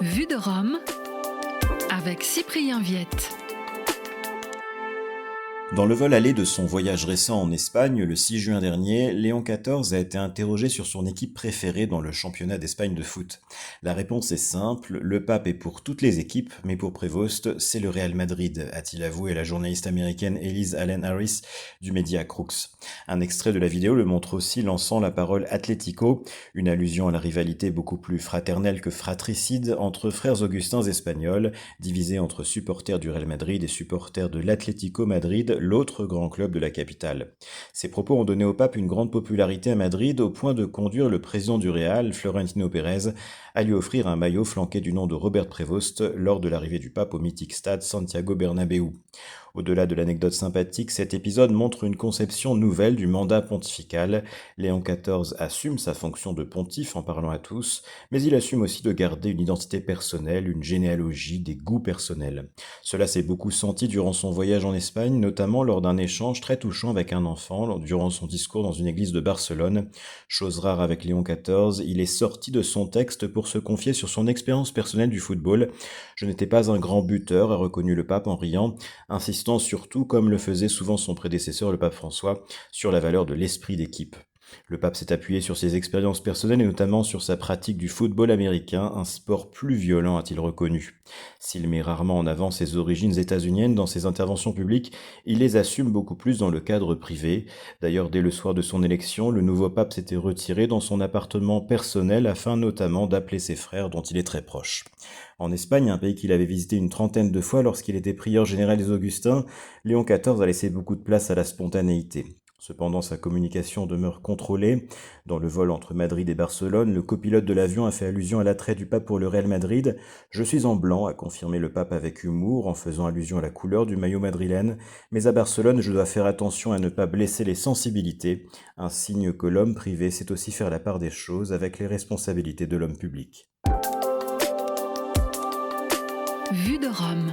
Vue de Rome avec Cyprien Viette. Dans le vol aller de son voyage récent en Espagne, le 6 juin dernier, Léon XIV a été interrogé sur son équipe préférée dans le championnat d'Espagne de foot. La réponse est simple, le pape est pour toutes les équipes, mais pour Prévost, c'est le Real Madrid, a-t-il avoué à la journaliste américaine Elise Allen Harris du média Crux. Un extrait de la vidéo le montre aussi lançant la parole Atlético, une allusion à la rivalité beaucoup plus fraternelle que fratricide entre frères augustins espagnols, divisés entre supporters du Real Madrid et supporters de l'Atlético Madrid, l'autre grand club de la capitale. Ces propos ont donné au pape une grande popularité à Madrid au point de conduire le président du Real, Florentino Pérez, à lui offrir un maillot flanqué du nom de Robert Prévost lors de l'arrivée du pape au mythique stade Santiago Bernabéu. Au-delà de l'anecdote sympathique, cet épisode montre une conception nouvelle du mandat pontifical. Léon XIV assume sa fonction de pontife en parlant à tous, mais il assume aussi de garder une identité personnelle, une généalogie, des goûts personnels. Cela s'est beaucoup senti durant son voyage en Espagne, notamment lors d'un échange très touchant avec un enfant durant son discours dans une église de Barcelone. Chose rare avec Léon XIV, il est sorti de son texte pour se confier sur son expérience personnelle du football. Je n'étais pas un grand buteur, a reconnu le pape en riant, insistant surtout, comme le faisait souvent son prédécesseur le pape François, sur la valeur de l'esprit d'équipe. Le pape s'est appuyé sur ses expériences personnelles et notamment sur sa pratique du football américain, un sport plus violent a-t-il reconnu. S'il met rarement en avant ses origines états-uniennes dans ses interventions publiques, il les assume beaucoup plus dans le cadre privé. D'ailleurs, dès le soir de son élection, le nouveau pape s'était retiré dans son appartement personnel afin notamment d'appeler ses frères dont il est très proche. En Espagne, un pays qu'il avait visité une trentaine de fois lorsqu'il était prieur général des Augustins, Léon XIV a laissé beaucoup de place à la spontanéité. Cependant, sa communication demeure contrôlée. Dans le vol entre Madrid et Barcelone, le copilote de l'avion a fait allusion à l'attrait du pape pour le Real Madrid. « Je suis en blanc », a confirmé le pape avec humour, en faisant allusion à la couleur du maillot madrilène. Mais à Barcelone, je dois faire attention à ne pas blesser les sensibilités. Un signe que l'homme privé sait aussi faire la part des choses avec les responsabilités de l'homme public. Vue de Rome.